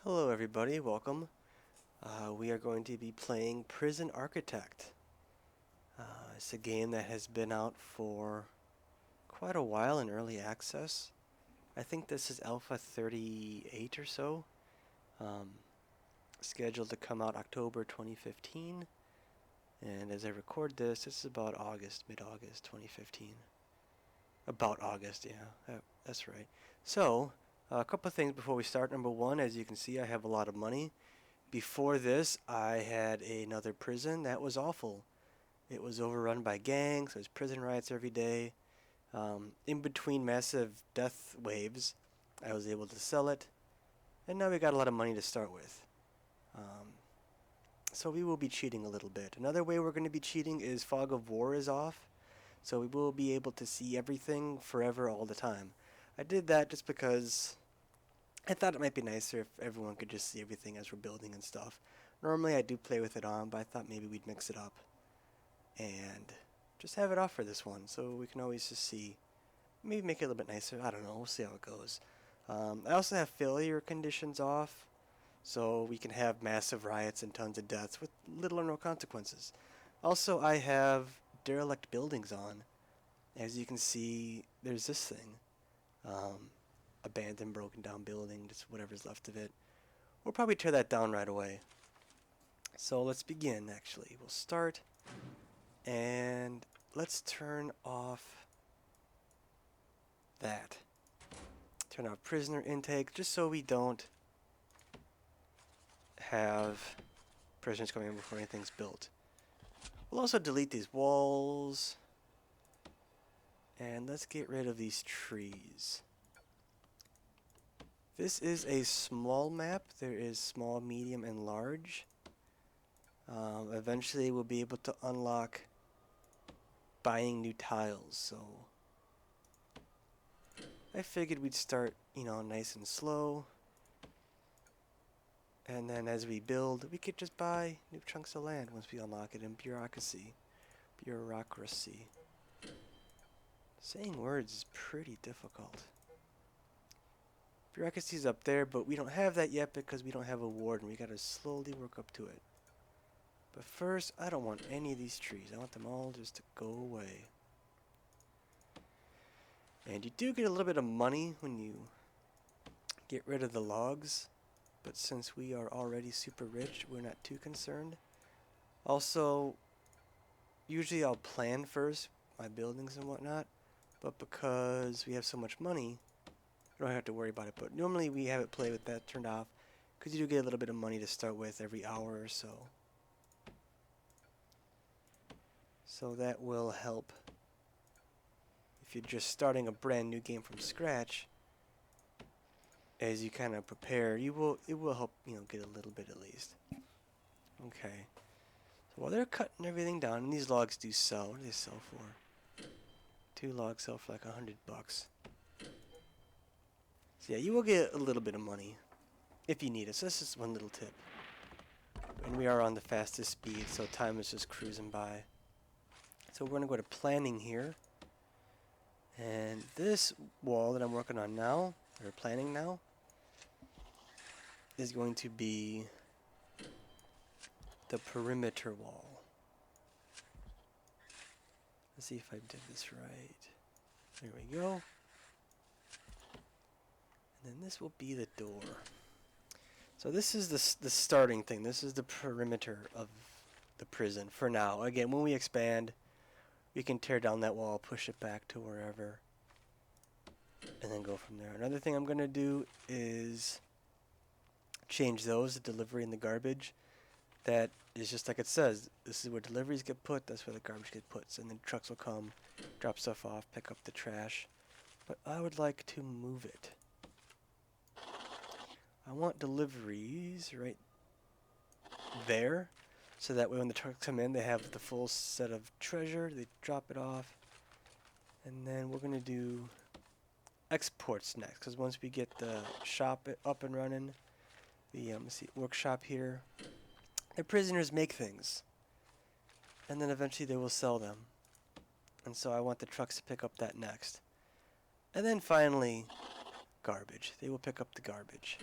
Hello everybody, welcome. We are going to be playing Prison Architect. It's a game that has been out for quite a while in early access. I think this is Alpha 38 or so. Um, Scheduled to come out October 2015. And as I record this is about August, mid-August 2015. About August, yeah, that's right. So, a couple of things before we start. Number one, as you can see, I have a lot of money. Before this, I had another prison that was awful. It was overrun by gangs. There's prison riots every day. In between massive death waves, I was able to sell it, and now we got a lot of money to start with. Um, so we will be cheating a little bit. Another way we're going to be cheating is Fog of War is off, so we will be able to see everything forever all the time. I did that just because I thought it might be nicer if everyone could just see everything as we're building and stuff. Normally I do play with it on, but I thought maybe we'd mix it up and just have it off for this one so we can always just see. Maybe make it a little bit nicer. I don't know. We'll see how it goes. I also have failure conditions off, so we can have massive riots and tons of deaths with little or no consequences. Also, I have derelict buildings on. As you can see, there's this thing. Um, Abandoned, broken down building, just whatever's left of it. We'll probably tear that down right away. So let's begin, actually. We'll start, and let's turn off that. Turn off prisoner intake, just so we don't have prisoners coming in before anything's built. We'll also delete these walls, and let's get rid of these trees. This is a small map. There is small, medium, and large. Eventually we'll be able to unlock buying new tiles, so I figured we'd start, nice and slow. And then as we build, we could just buy new chunks of land once we unlock it in bureaucracy. Bureaucracy. Saying words is pretty difficult. Bureaucracy's up there, but we don't have that yet because we don't have a warden. We gotta slowly work up to it. But first, I don't want any of these trees. I want them all just to go away. And you do get a little bit of money when you get rid of the logs, but since we are already super rich, we're not too concerned. Also, usually I'll plan first my buildings and whatnot, but because we have so much money, I don't have to worry about it. But normally we have it play with that turned off, because you do get a little bit of money to start with every hour or so. So that will help. If you're just starting a brand new game from scratch, as you kind of prepare, it will help, get a little bit at least. Okay. So while they're cutting everything down, and these logs do sell, what do they sell for? 2 logs sell for like $100. So yeah, you will get a little bit of money if you need it. So this is one little tip. And we are on the fastest speed, so time is just cruising by. So we're going to go to planning here. And this wall that I'm working on now, or planning now, is going to be the perimeter wall. Let's see if I did this right. There we go. And then this will be the door. So this is the starting thing. This is the perimeter of the prison for now. Again, when we expand, we can tear down that wall, push it back to wherever, and then go from there. Another thing I'm going to do is change those, the delivery and the garbage. That is just like it says. This is where deliveries get put, that's where the garbage gets put. And then trucks will come, drop stuff off, pick up the trash. But I would like to move it. I want deliveries right there, so that way when the trucks come in, they have the full set of treasure, they drop it off. And then we're going to do exports next, because once we get the shop up and running, the workshop here, the prisoners make things, and then eventually they will sell them. And so I want the trucks to pick up that next. And then finally, garbage. They will pick up the garbage.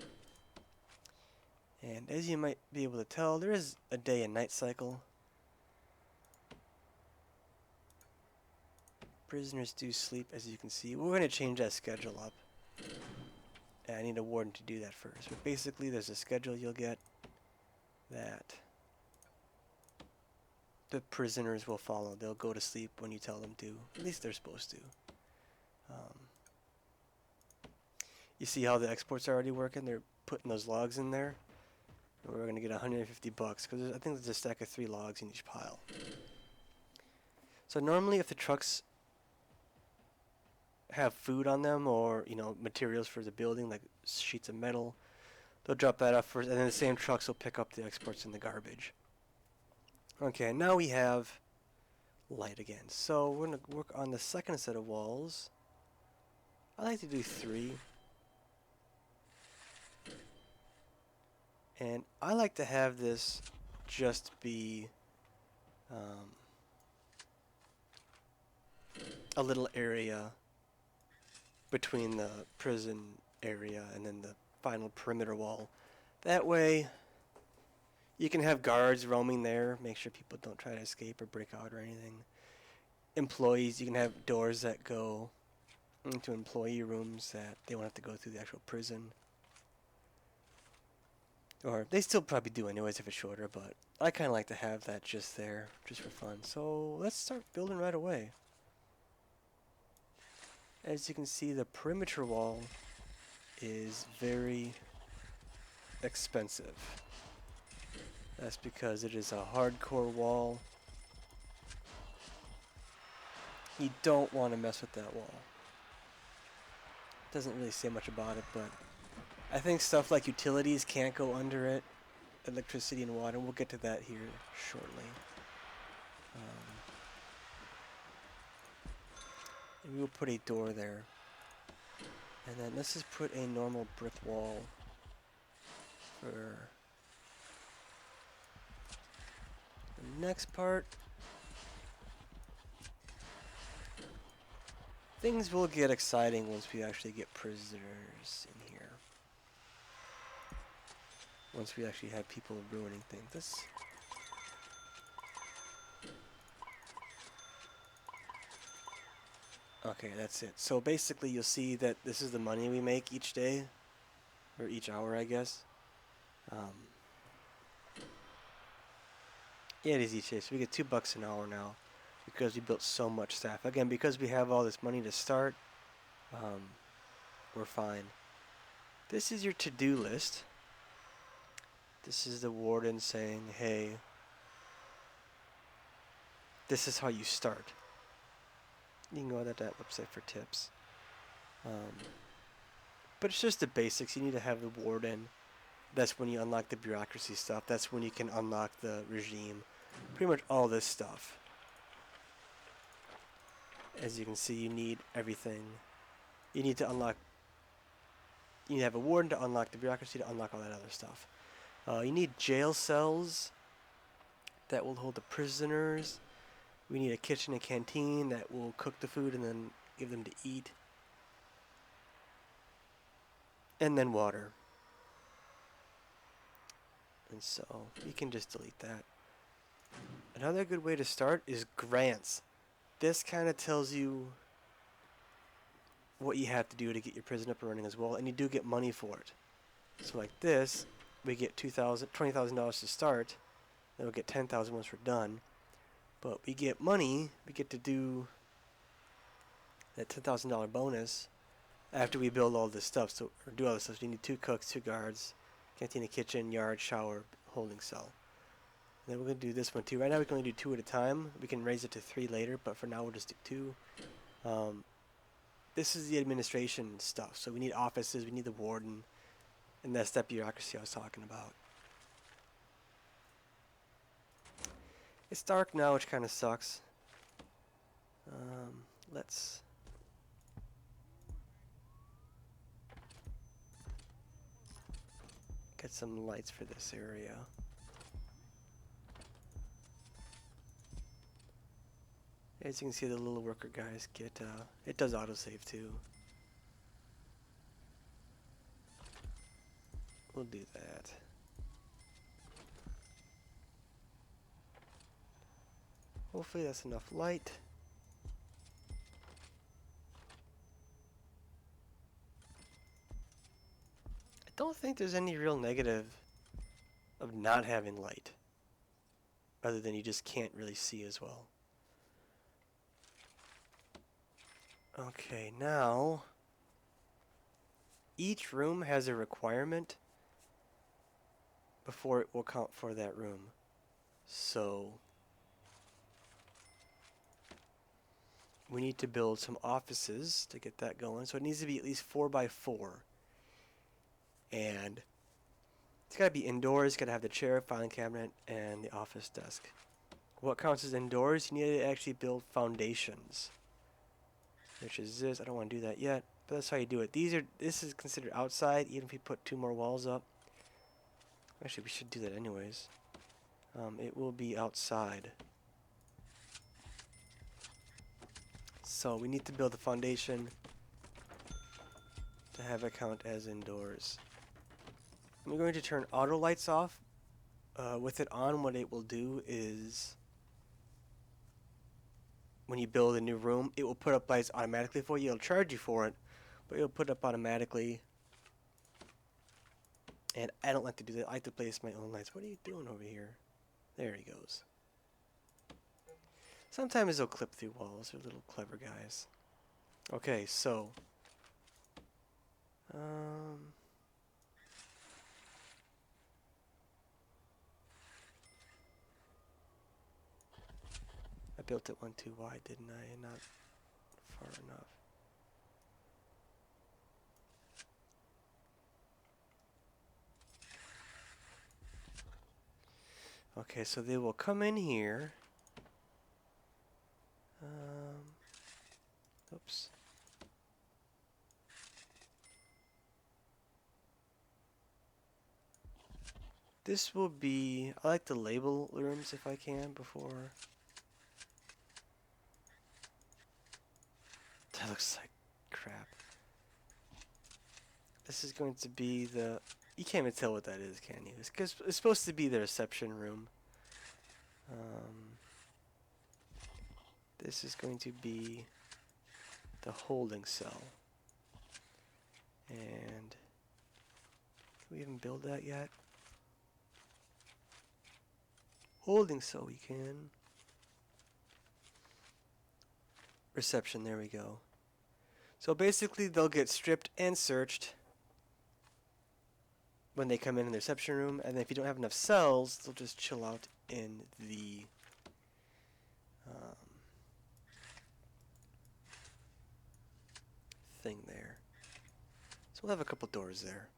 And as you might be able to tell, there is a day and night cycle. Prisoners do sleep, as you can see. We're going to change that schedule up. And I need a warden to do that first. But basically, there's a schedule you'll get that the prisoners will follow. They'll go to sleep when you tell them to. At least they're supposed to. You see how the exports are already working? They're putting those logs in there. And we're going to get 150 bucks because I think there's a stack of 3 logs in each pile. So normally if the trucks have food on them or, you know, materials for the building like sheets of metal, they'll drop that off first, and then the same trucks will pick up the exports and the garbage. Okay, now we have light again. So we're going to work on the second set of walls. I like to do 3. And I like to have this just be a little area between the prison area and then the final perimeter wall. That way you can have guards roaming there, make sure people don't try to escape or break out or anything. Employees, you can have doors that go into employee rooms that they won't have to go through the actual prison. Or they still probably do anyways if it's shorter, but I kind of like to have that just there, just for fun. So let's start building right away. As you can see, the perimeter wall is very expensive. That's because it is a hardcore wall. You don't want to mess with that wall. Doesn't really say much about it, but I think stuff like utilities can't go under it. Electricity and water. We'll get to that here shortly. And we will put a door there. And then let's just put a normal brick wall for the next part. Things will get exciting once we actually get prisoners in here. Once we actually have people ruining things. Okay, that's it. So basically you'll see that this is the money we make each day. Or each hour, I guess. Yeah, it is each day. So we get $2 an hour now. Because we built so much staff. Again, because we have all this money to start, we're fine. This is your to-do list. This is the warden saying, hey, this is how you start. You can go to that website for tips. But it's just the basics. You need to have the warden. That's when you unlock the bureaucracy stuff. That's when you can unlock the regime. Pretty much all this stuff. As you can see, you need everything. You need to unlock. You need to have a warden to unlock the bureaucracy, to unlock all that other stuff. You need jail cells that will hold the prisoners. We need a kitchen and canteen that will cook the food and then give them to eat. And then water. And so you can just delete that. Another good way to start is grants. This kind of tells you what you have to do to get your prison up and running as well, and you do get money for it. So like this, we get $20,000 to start, then we'll get $10,000 once we're done. But we get money, we get to do that $10,000 bonus after we build all this stuff. So, or do all this stuff. So you need 2 cooks, 2 guards, canteen, kitchen, yard, shower, holding cell. And then we're going to do this one too. Right now we can only do 2 at a time. We can raise it to 3 later, but for now we'll just do 2. This is the administration stuff. So we need offices, we need the warden, and that's that bureaucracy I was talking about. It's dark now, which kind of sucks. Let's get some lights for this area. As you can see, the little worker guys get, it does autosave too. We'll do that. Hopefully that's enough light. I don't think there's any real negative of not having light, other than you just can't really see as well. Okay, now each room has a requirement before it will count for that room. So we need to build some offices to get that going. So it needs to be at least 4 by 4. And it's got to be indoors. It's got to have the chair, filing cabinet, and the office desk. What counts as indoors? You need to actually build foundations, which is this. I don't want to do that yet, but that's how you do it. This is considered outside, even if you put 2 more walls up. Actually, we should do that anyways. It will be outside. So we need to build a foundation to have it count as indoors. I'm going to turn auto lights off. With it on, what it will do is when you build a new room, it will put up lights automatically for you. It'll charge you for it, but it'll put up automatically. And I don't like to do that. I like to place my own lights. What are you doing over here? There he goes. Sometimes they'll clip through walls. They're little clever guys. Okay, so I built it one too wide, didn't I? And not far enough. Okay, so they will come in here. Oops. This will be, I like to label rooms if I can before. That looks like crap. This is going to be the, you can't even tell what that is, can you? It's supposed to be the reception room. This is going to be the holding cell. And can we even build that yet? Holding cell we can. Reception, there we go. So basically they'll get stripped and searched when they come in the reception room, and then if you don't have enough cells, they'll just chill out in the thing there. So we'll have a couple doors there.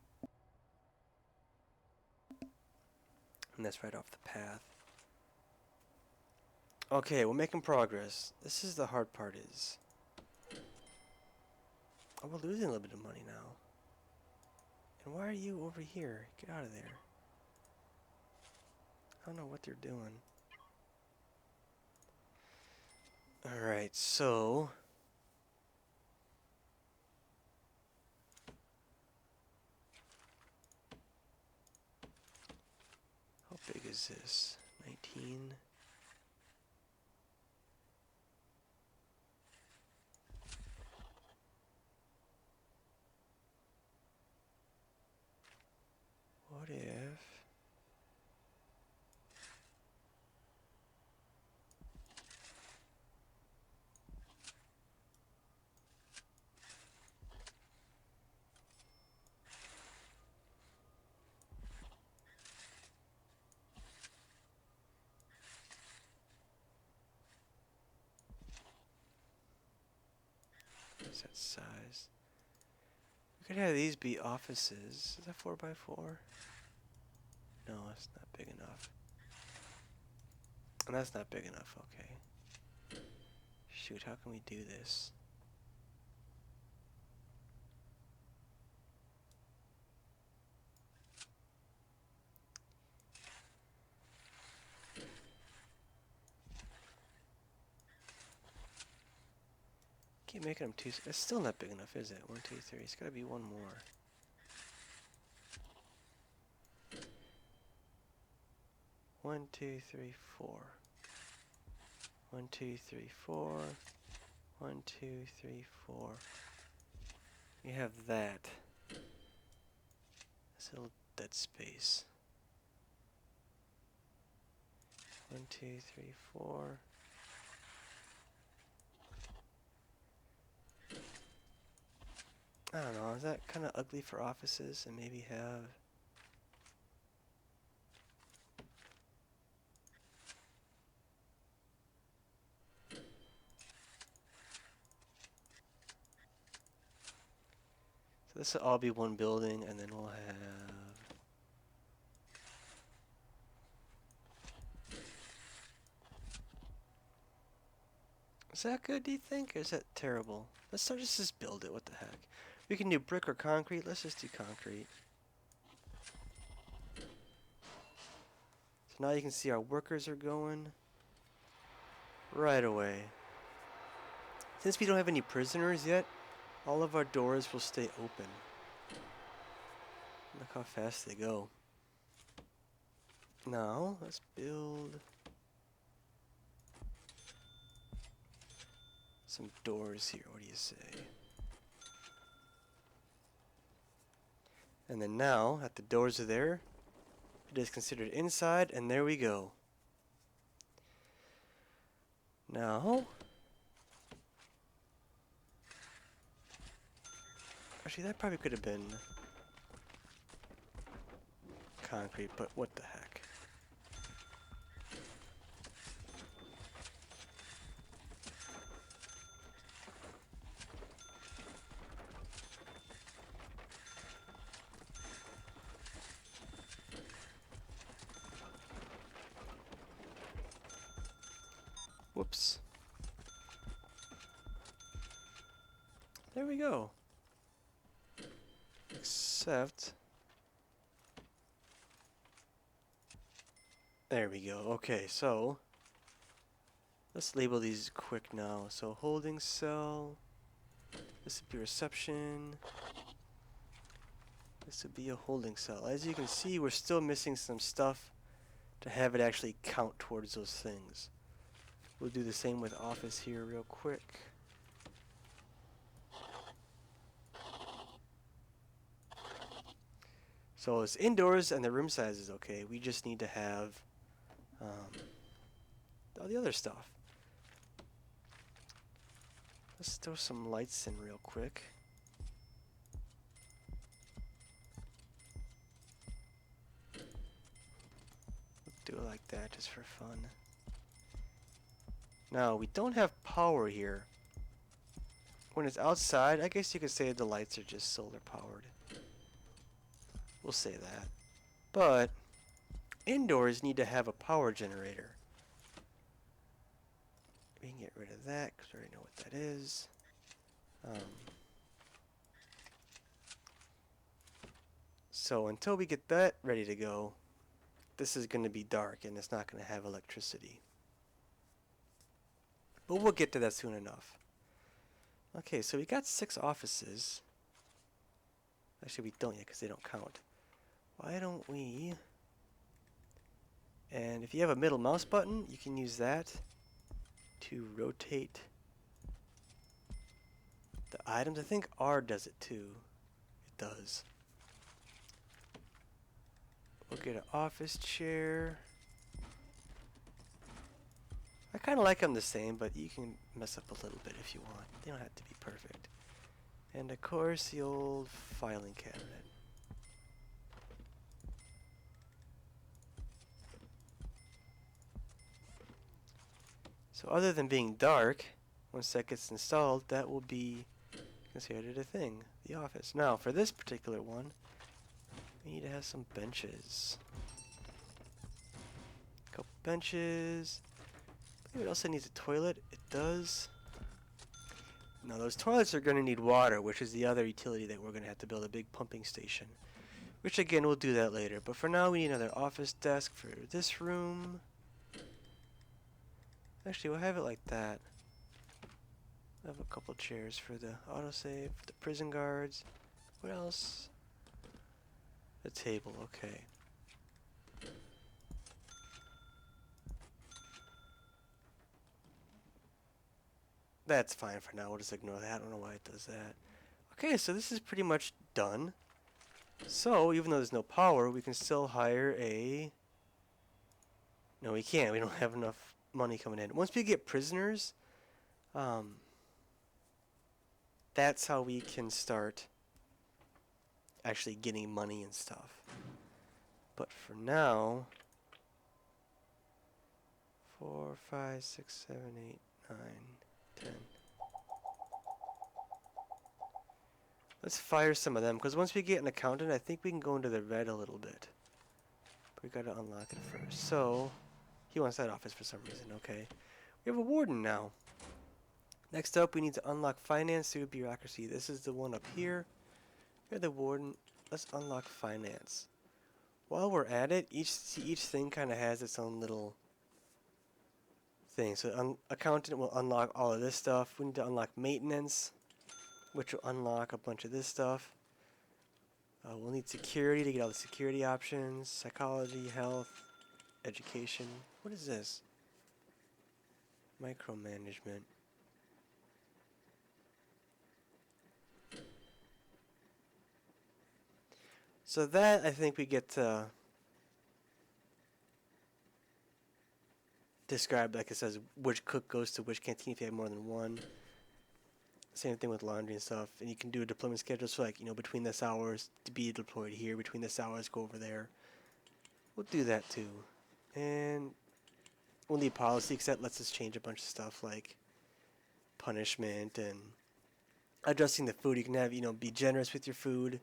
And that's right off the path. Okay, we're making progress. This is the hard part is. Oh, we're losing a little bit of money now. And why are you over here? Get out of there. I don't know what they're doing. Alright, so how big is this? 19. What if what's that size? We could have these be offices. Is that 4 by 4? No, that's not big enough. And that's not big enough, okay. Shoot, how can we do this? Keep making them two. It's still not big enough, is it? 1, 2, 3. It's gotta be one more. One, two, three, 4. 1, 2, 3, 4. 1, 2, 3, 4. You have that. This little dead space. 1, 2, 3, 4. I don't know, is that kind of ugly for offices? And maybe have... So this will all be one building, and then we'll have... Is that good, do you think? Or is that terrible? Let's just build it, what the heck. We can do brick or concrete. Let's just do concrete. So now you can see our workers are going right away. Since we don't have any prisoners yet, all of our doors will stay open. Look how fast they go. Now, let's build some doors here. What do you say? And then now, that the doors are there, it is considered inside, and there we go. Now, actually that probably could have been concrete, but what the heck. Whoops. There we go. Except... There we go. Okay, so... Let's label these quick now. So, holding cell. This would be reception. This would be a holding cell. As you can see, we're still missing some stuff to have it actually count towards those things. We'll do the same with office here real quick. So it's indoors and the room size is okay. We just need to have all the other stuff. Let's throw some lights in real quick. Do it like that just for fun. Now, we don't have power here. When it's outside, I guess you could say the lights are just solar powered. We'll say that. But indoors need to have a power generator. We can get rid of that because we already know what that is. So until we get that ready to go, this is going to be dark and it's not going to have electricity. But we'll get to that soon enough. Okay, so we got 6 offices. Actually, we don't yet because they don't count. Why don't we... And if you have a middle mouse button, you can use that to rotate the items. I think R does it too. It does. We'll get an office chair. I kind of like them the same, but you can mess up a little bit if you want. They don't have to be perfect. And of course, the old filing cabinet. So other than being dark, once that gets installed, that will be considered a thing, the office. Now, for this particular one, we need to have some benches. A couple benches. It also needs a toilet. It does. Now those toilets are going to need water, which is the other utility that we're going to have to build a big pumping station. Which again, we'll do that later. But for now, we need another office desk for this room. Actually, we'll have it like that. We'll have a couple chairs for the autosave, for the prison guards. What else? A table, okay. That's fine for now. We'll just ignore that. I don't know why it does that. Okay, so this is pretty much done. So, even though there's no power, we can still hire a... No, we can't. We don't have enough money coming in. Once we get prisoners, that's how we can start actually getting money and stuff. But for now... 4, 5, 6, 7, 8, 9, 10. Let's fire some of them, because once we get an accountant, I think we can go into the red a little bit. But we gotta unlock it first. So, he wants that office for some reason, okay. We have a warden now. Next up, we need to unlock finance through bureaucracy. This is the one up here. You're the warden. Let's unlock finance. While we're at it, each thing kind of has its own little thing. So, accountant will unlock all of this stuff. We need to unlock maintenance, which will unlock a bunch of this stuff. We'll need security to get all the security options. Psychology, health, education. What is this? Micromanagement. So that, I think we get to describe, like it says, which cook goes to which canteen if you have more than one. Same thing with laundry and stuff. And you can do a deployment schedule, so like, you know, between this hours to be deployed here, between this hours go over there. We'll do that too. And we'll need policy, because that lets us change a bunch of stuff like punishment and adjusting the food. You can have, you know, be generous with your food.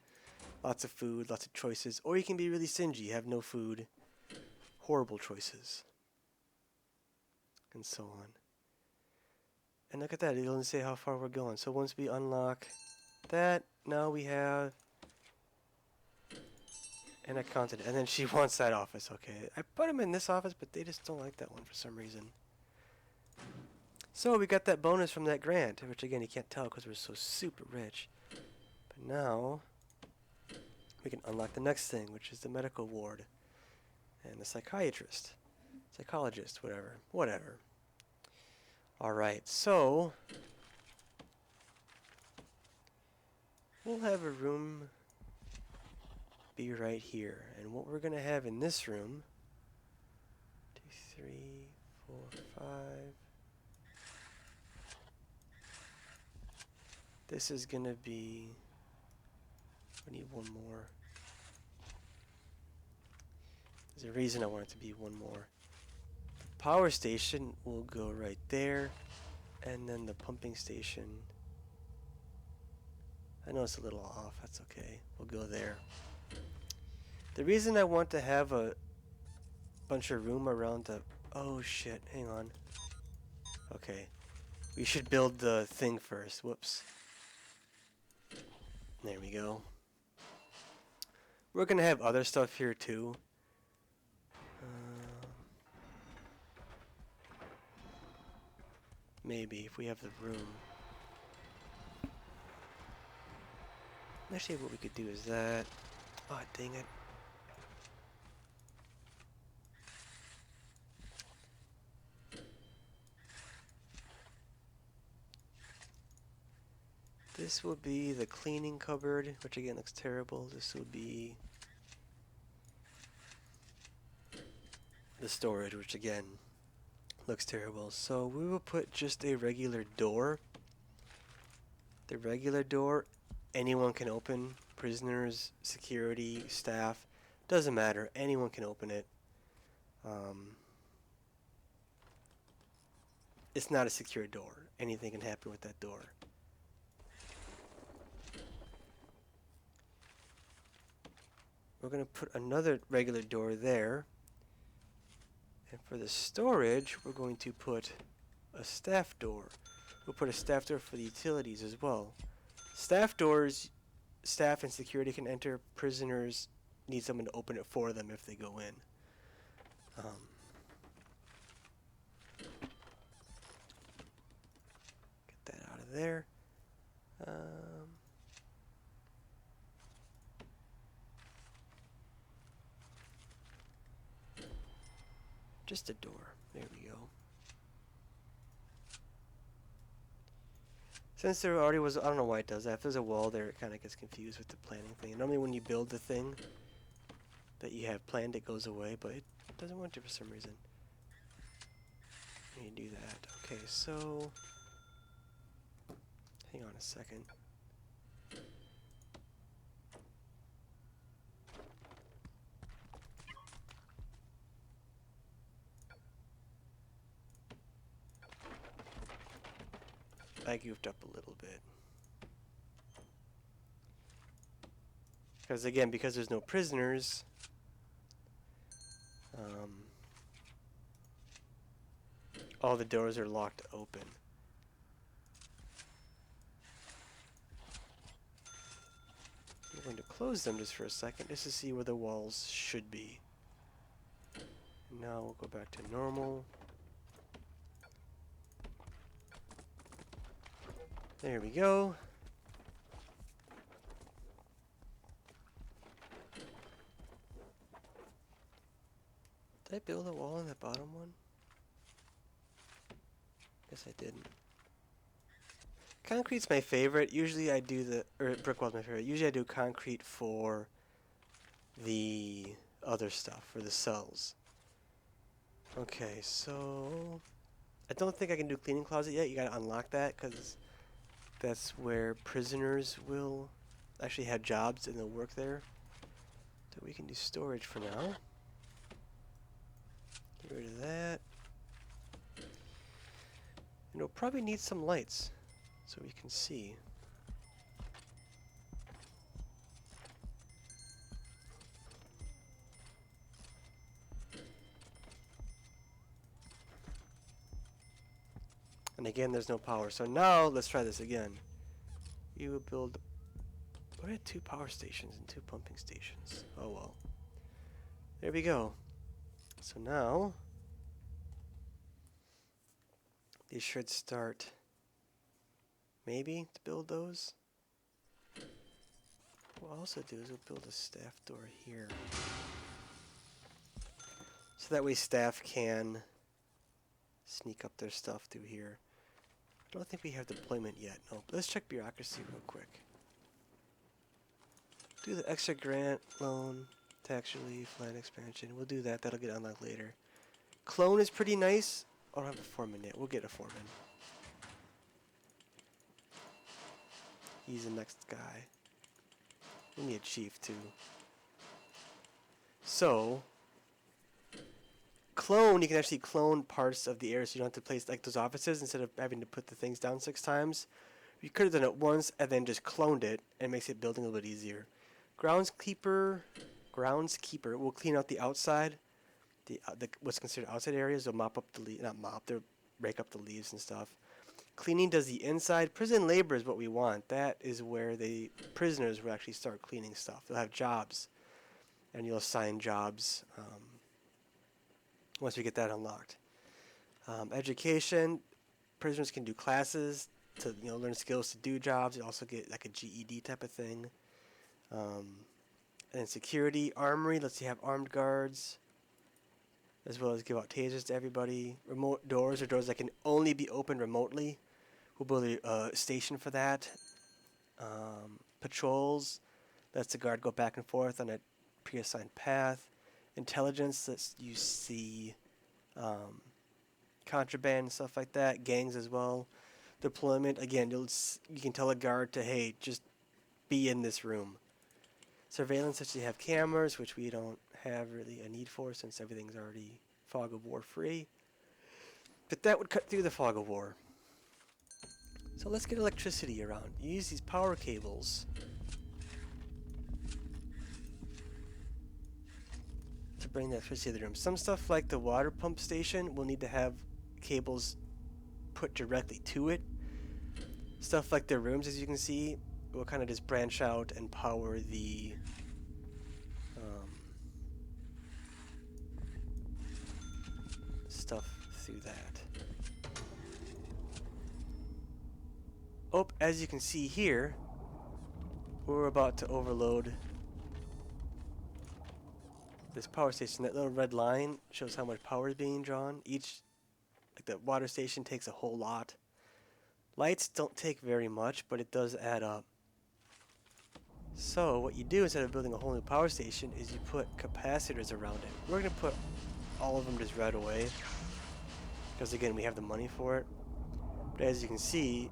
Lots of food, lots of choices. Or you can be really stingy, have no food, horrible choices, and so on. And look at that, it'll only say how far we're going. So once we unlock that, now we have an accountant. And then she wants that office, okay. I put them in this office, but they just don't like that one for some reason. So we got that bonus from that grant, which again you can't tell because we're so super rich. But now we can unlock the next thing, which is the medical ward and the psychiatrist, psychologist, whatever. Alright, so we'll have a room be right here. And what we're going to have in this room, 2, 3, 4, 5. This is going to be, we need one more. There's a reason I want it to be one more. Power station will go right there, and then the pumping station, I know it's a little off, that's okay, we'll go there. The reason I want to have a bunch of room around the, oh shit, hang on. Okay, we should build the thing first, whoops. There we go. We're gonna have other stuff here too. Maybe, if we have the room. Actually, what we could do is that. Oh, dang it. This will be the cleaning cupboard, which again looks terrible. This will be the storage, which again looks terrible. So we will put just a regular door. The regular door, anyone can open. Prisoners, security, staff, doesn't matter. Anyone can open it. It's not a secure door. Anything can happen with that door. We're going to put another regular door there. And for the storage, we're going to put a staff door. We'll put a staff door for the utilities as well. Staff doors, staff and security can enter. Prisoners need someone to open it for them if they go in. Get that out of there. Just a door. There we go. Since there already was, I don't know why it does that. If there's a wall there, it kind of gets confused with the planning thing. Normally when you build the thing that you have planned, it goes away, but it doesn't want to for some reason. Let me do that. Okay, so hang on a second. I goofed up a little bit. Because again, because there's no prisoners, all the doors are locked open. I'm going to close them just for a second, just to see where the walls should be. Now we'll go back to normal. There we go. Did I build a wall in the bottom one? Guess I didn't. Concrete's my favorite. Usually I do the, or brick wall's my favorite. Usually I do concrete for the other stuff, for the cells. Okay, so I don't think I can do cleaning closet yet. You gotta unlock that because that's where prisoners will actually have jobs and they'll work there. So we can do storage for now. Get rid of that. And we'll probably need some lights so we can see. And again, there's no power. So now let's try this again. You will build. We had 2 power stations and 2 pumping stations. Oh well. There we go. So now these should start maybe to build those. What we'll also do is we'll build a staff door here. So that way staff can sneak up their stuff through here. I don't think we have deployment yet. No, let's check bureaucracy real quick. Do the extra grant, loan, tax relief, land expansion. We'll do that. That'll get unlocked later. Clone is pretty nice. I don't have a foreman yet. We'll get a foreman. He's the next guy. We need a chief too. So, clone, you can actually clone parts of the area so you don't have to place like those offices instead of having to put the things down 6 times. You could have done it once and then just cloned it and it makes it building a little bit easier. Groundskeeper will clean out the outside, the what's considered outside areas. They'll mop up the they'll rake up the leaves and stuff. Cleaning does the inside. Prison labor is what we want. That is where the prisoners will actually start cleaning stuff. They'll have jobs, and you'll assign jobs once we get that unlocked. Education, prisoners can do classes to learn skills to do jobs. You also get like a GED type of thing. And then security, armory lets you have armed guards, as well as give out tasers to everybody. Remote doors or doors that can only be opened remotely. We'll build a station for that. Patrols lets the guard go back and forth on a pre-assigned path. Intelligence lets you see contraband and stuff like that. Gangs as well. Deployment, again, you can tell a guard to, hey, just be in this room. Surveillance lets you have cameras, which we don't have really a need for since everything's already fog of war free. But that would cut through the fog of war. So let's get electricity around. You use these power cables to bring the electricity to the room. Some stuff like the water pump station will need to have cables put directly to it. Stuff like the rooms, as you can see, will kind of just branch out and power the stuff through that. Oh, as you can see here, we're about to overload this power station. That little red line shows how much power is being drawn. Each, like the water station takes a whole lot. Lights don't take very much, but it does add up. So what you do instead of building a whole new power station is you put capacitors around it. We're going to put all of them just right away, because again we have the money for it. But as you can see,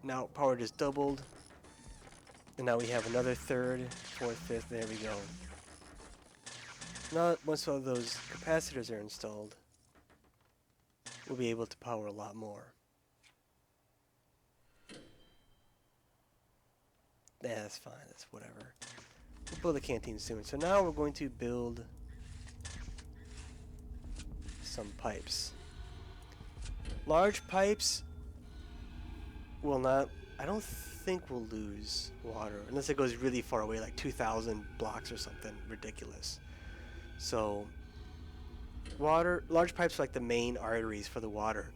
now power just doubled, and now we have another third, fourth, fifth. There we go. Now once all those capacitors are installed, we'll be able to power a lot more. Yeah, that's fine. That's whatever. We'll build a canteen soon. So now we're going to build some pipes. Large pipes will not, I don't think we'll lose water unless it goes really far away, like 2,000 blocks or something ridiculous. So large pipes are like the main arteries for the water.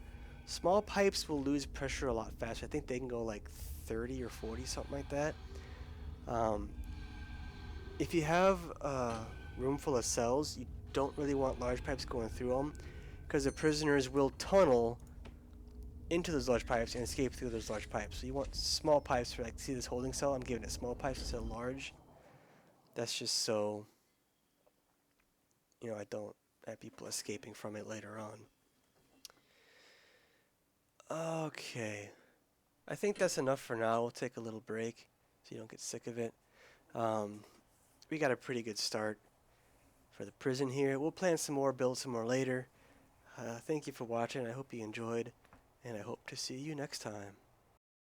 Small pipes will lose pressure a lot faster. I think they can go like 30 or 40, something like that. If you have a room full of cells, you don't really want large pipes going through them, because the prisoners will tunnel into those large pipes and escape through those large pipes. So you want small pipes for, like, see this holding cell? I'm giving it small pipes instead of large. That's just so, I don't have people escaping from it later on. Okay. I think that's enough for now. We'll take a little break so you don't get sick of it. We got a pretty good start for the prison here. We'll plan some more, build some more later. Thank you for watching. I hope you enjoyed, and I hope to see you next time.